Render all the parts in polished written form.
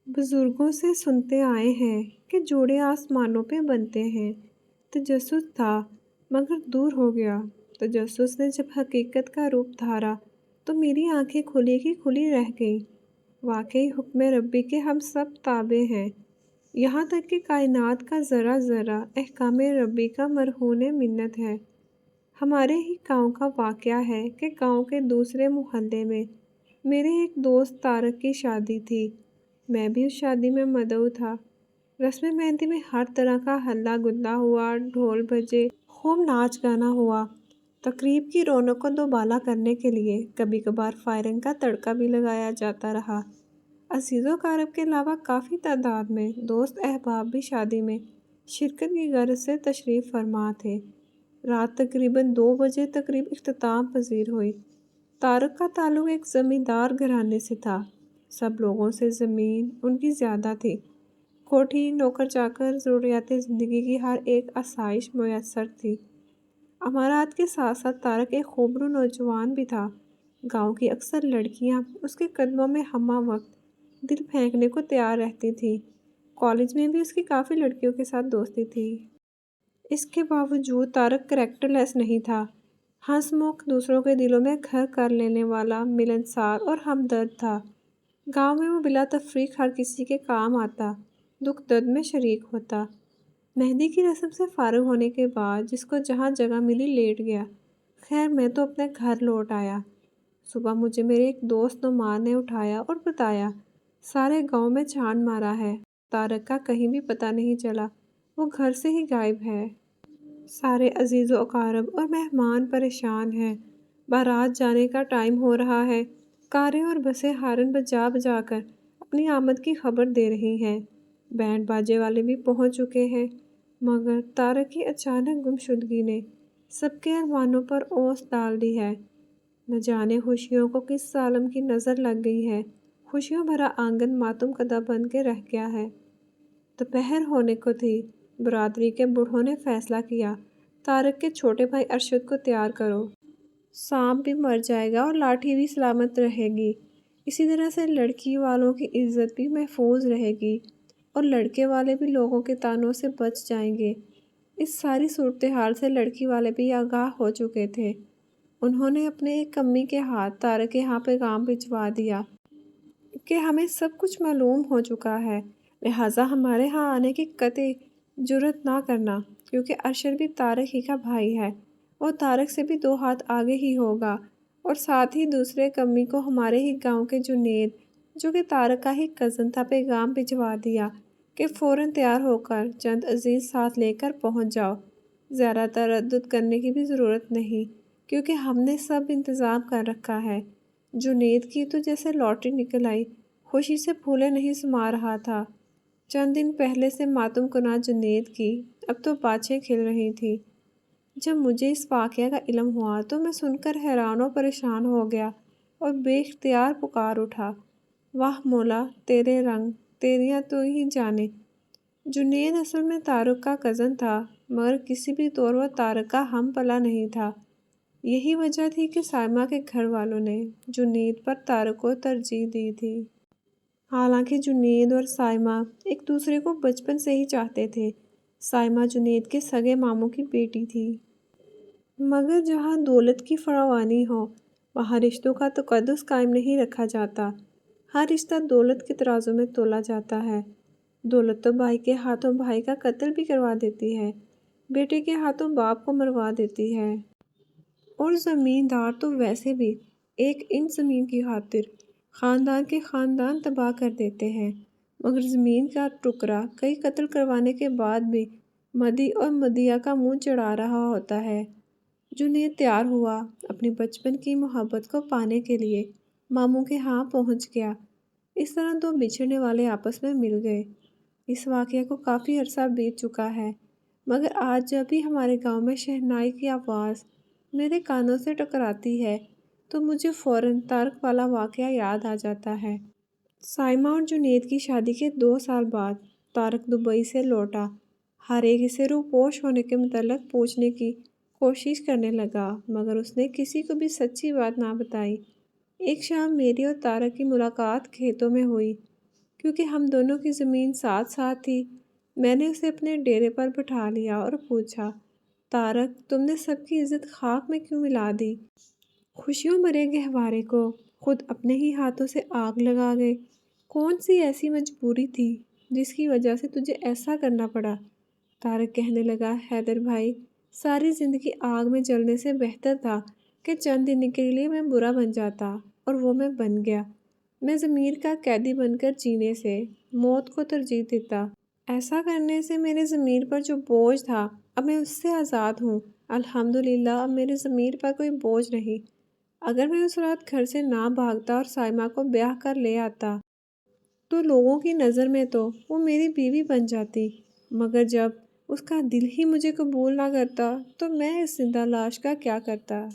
बुजुर्गों से सुनते आए हैं कि जोड़े आसमानों पे बनते हैं। तजस्सुस था मगर दूर हो गया। तजस्सुस ने जब हकीकत का रूप धारा तो मेरी आंखें खुली की खुली रह गईं। वाकई हुक्म रब्बी के हम सब ताबे हैं। यहाँ तक कि कायनात का ज़रा ज़रा अहकाम रब्बी का मरहून मिन्नत है। हमारे ही गांव का वाकया है कि गांव के दूसरे मोहल्ले में मेरे एक दोस्त तारक की शादी थी। मैं भी उस शादी में मदऊ था। रस्म मेहंदी में हर तरह का हल्ला गुल्ला हुआ, ढोल बजे, खूब नाच गाना हुआ। तकरीब की रौनक को दोबाला करने के लिए कभी कभार फायरिंग का तड़का भी लगाया जाता रहा। अजीज़ो कारब के अलावा काफ़ी तादाद में दोस्त अहबाब भी शादी में शिरकत की गर्ज से तशरीफ़ फरमा थे। रात तकरीबन 2 बजे तकरीब इख्तिताम पजीर हुई। तारक का ताल्लुक एक ज़मींदार घराने से था। सब लोगों से ज़मीन उनकी ज़्यादा थी। कोठी, नौकर चाकर, ज़रूरियात ज़िंदगी की हर एक आसाइश मुयस्सर थी। अमारात के साथ साथ तारक एक खूबरू नौजवान भी था। गांव की अक्सर लड़कियां उसके कदमों में हमा वक्त दिल फेंकने को तैयार रहती थीं। कॉलेज में भी उसकी काफ़ी लड़कियों के साथ दोस्ती थी। इसके बावजूद तारक करैक्टरलेस नहीं था। हंसमुख, दूसरों के दिलों में घर कर लेने वाला, मिलनसार और हमदर्द था। गांव में वो बिला तफरीक हर किसी के काम आता, दुख दर्द में शरीक होता। मेहंदी की रस्म से फारिग होने के बाद जिसको जहाँ जगह मिली लेट गया। खैर मैं तो अपने घर लौट आया। सुबह मुझे मेरे एक दोस्त नुमान ने उठाया और बताया, सारे गांव में छान मारा है, तारक का कहीं भी पता नहीं चला, वो घर से ही गायब है। सारे अजीज़ो अकारब और मेहमान परेशान हैं। बारात जाने का टाइम हो रहा है। कारें और बसें हारन बजा बजा कर अपनी आमद की खबर दे रही हैं। बैंड बाजे वाले भी पहुंच चुके हैं। मगर तारक की अचानक गुमशुदगी ने सबके अरमानों पर ओस डाल दी है। न जाने खुशियों को किस सालम की नज़र लग गई है। खुशियों भरा आंगन मातम कदा बन के रह गया है। दोपहर होने को थी। बरादरी के बूढ़ों ने फैसला किया, तारक के छोटे भाई अरशद को तैयार करो। सांप भी मर जाएगा और लाठी भी सलामत रहेगी। इसी तरह से लड़की वालों की इज्जत भी महफूज रहेगी और लड़के वाले भी लोगों के तानों से बच जाएंगे। इस सारी सूरत हाल से लड़की वाले भी आगाह हो चुके थे। उन्होंने अपने एक कम्मी के हाथ तारक के यहाँ पैगाम भिजवा दिया कि हमें सब कुछ मालूम हो चुका है, लिहाजा हमारे यहाँ आने की कतई जुर्रत ना करना, क्योंकि अरशद भी तारक ही का भाई है और तारक से भी 2 हाथ आगे ही होगा। और साथ ही दूसरे कम्मी को हमारे ही गांव के जुनेद, जो कि तारक का ही कज़न था, पैगाम भिजवा दिया कि फ़ौरन तैयार होकर चंद अजीज़ साथ लेकर पहुंच जाओ। ज़्यादा तरद्दुद करने की भी ज़रूरत नहीं, क्योंकि हमने सब इंतज़ाम कर रखा है। जुनेद की तो जैसे लॉटरी निकल आई, खुशी से फूले नहीं समा रहा था। चंद दिन पहले से मातम कुना जुनेद की अब तो बाछें खिल रही थी। जब मुझे इस वाक़या का इल्म हुआ तो मैं सुनकर हैरान और परेशान हो गया और बेख्तियार पुकार उठा, वाह मौला तेरे रंग, तेरियां तो ही जाने। जुनेद असल में तारक का कज़न था, मगर किसी भी तौर वह तारक का हम पला नहीं था। यही वजह थी कि साइमा के घर वालों ने जुनेद पर तारक को तरजीह दी थी। हालांकि जुनेद और साइमा एक दूसरे को बचपन से ही चाहते थे। साइमा जुनेद के सगे मामू की बेटी थी। मगर जहाँ दौलत की फरावानी हो, वहाँ रिश्तों का तकद्दुस कायम नहीं रखा जाता। हर रिश्ता दौलत के तराजू में तोला जाता है। दौलत तो भाई के हाथों भाई का कत्ल भी करवा देती है, बेटे के हाथों बाप को मरवा देती है। और ज़मींदार तो वैसे भी एक इंच ज़मीन की खातिर ख़ानदान के ख़ानदान तबाह कर देते हैं। मगर ज़मीन का टुकड़ा कई कत्ल करवाने के बाद भी मदी और मदिया का मुंह चढ़ा रहा होता है। जुनेद तैयार हुआ, अपनी बचपन की मोहब्बत को पाने के लिए मामू के यहाँ पहुँच गया। इस तरह 2 बिछड़ने वाले आपस में मिल गए। इस वाक़ये को काफ़ी अरसा बीत चुका है, मगर आज जब भी हमारे गांव में शहनाई की आवाज़ मेरे कानों से टकराती है तो मुझे फ़ौरन तारक वाला वाक़या याद आ जाता है। साइमा और जुनेद की शादी के 2 साल बाद तारक दुबई से लौटा। हर एक इसे रूपोश होने के मुतल्लिक़ पूछने की कोशिश करने लगा, मगर उसने किसी को भी सच्ची बात ना बताई। एक शाम मेरी और तारक की मुलाकात खेतों में हुई। کیونکہ ہم دونوں کی زمین ساتھ ساتھ تھی۔ میں نے اسے اپنے ڈیرے پر بٹھا لیا اور پوچھا، طارق تم نے سب کی عزت خاک میں کیوں ملا دی؟ خوشیوں بھرے گہوارے کو خود اپنے ہی ہاتھوں سے آگ لگا گئے۔ کون سی ایسی مجبوری تھی جس کی وجہ سے تجھے ایسا کرنا پڑا؟ طارق کہنے لگا، حیدر بھائی ساری زندگی آگ میں جلنے سے بہتر تھا کہ چند دن کے لیے میں برا بن جاتا، اور وہ میں بن گیا۔ میں ضمیر کا قیدی بن کر جینے سے موت کو ترجیح دیتا۔ ایسا کرنے سے میرے ضمیر پر جو بوجھ تھا اب میں اس سے آزاد ہوں۔ الحمدللہ اب میرے ضمیر پر کوئی بوجھ نہیں۔ اگر میں اس رات گھر سے نہ بھاگتا اور سائمہ کو بیاہ کر لے آتا تو لوگوں کی نظر میں تو وہ میری بیوی بن جاتی، مگر جب اس کا دل ہی مجھے قبول نہ کرتا تو میں اس زندہ لاش کا کیا کرتا؟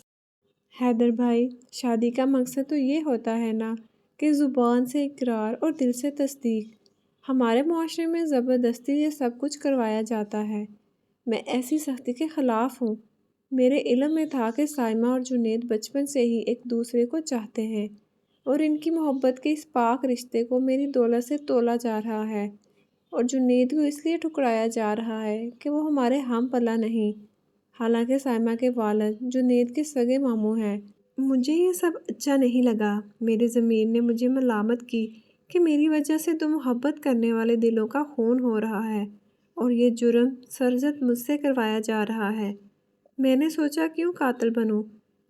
حیدر بھائی شادی کا مقصد تو یہ ہوتا ہے نا کہ زبان سے اقرار اور دل سے تصدیق۔ ہمارے معاشرے میں زبردستی یہ سب کچھ کروایا جاتا ہے۔ میں ایسی سختی کے خلاف ہوں۔ میرے علم میں تھا کہ سائمہ اور جنید بچپن سے ہی ایک دوسرے کو چاہتے ہیں، اور ان کی محبت کے اس پاک رشتے کو میری دولت سے تولا جا رہا ہے، اور جنید کو اس لیے ٹھکرایا جا رہا ہے کہ وہ ہمارے ہم پلہ نہیں، حالانکہ سائمہ کے والد جنید کے سگے ماموں ہیں۔ مجھے یہ سب اچھا نہیں لگا۔ میرے ضمیر نے مجھے ملامت کی کہ میری وجہ سے دو محبت کرنے والے دلوں کا خون ہو رہا ہے، اور یہ جرم سرزد مجھ سے کروایا جا رہا ہے۔ میں نے سوچا کیوں قاتل بنوں؟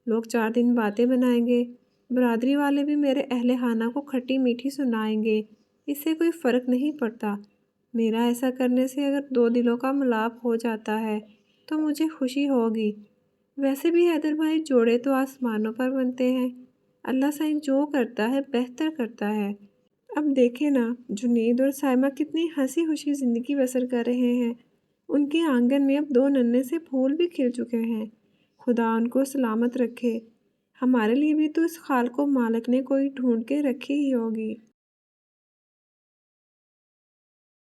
لوگ 4 دن باتیں بنائیں گے، برادری والے بھی میرے اہل خانہ کو کھٹی میٹھی سنائیں گے، اس سے کوئی فرق نہیں پڑتا۔ میرا ایسا کرنے سے اگر 2 دلوں کا ملاپ ہو جاتا ہے تو مجھے خوشی ہوگی۔ ویسے بھی حیدر بھائی جوڑے تو آسمانوں پر بنتے ہیں، اللہ سائیں جو کرتا ہے بہتر کرتا ہے۔ اب دیکھیں نا جنید اور سائمہ کتنی ہنسی خوشی زندگی بسر کر رہے ہیں۔ ان کے آنگن میں اب 2 ننھے سے پھول بھی کھل چکے ہیں۔ خدا ان کو سلامت رکھے۔ ہمارے لیے بھی تو اس خالق و مالک نے کوئی ڈھونڈ کے رکھی ہی ہوگی۔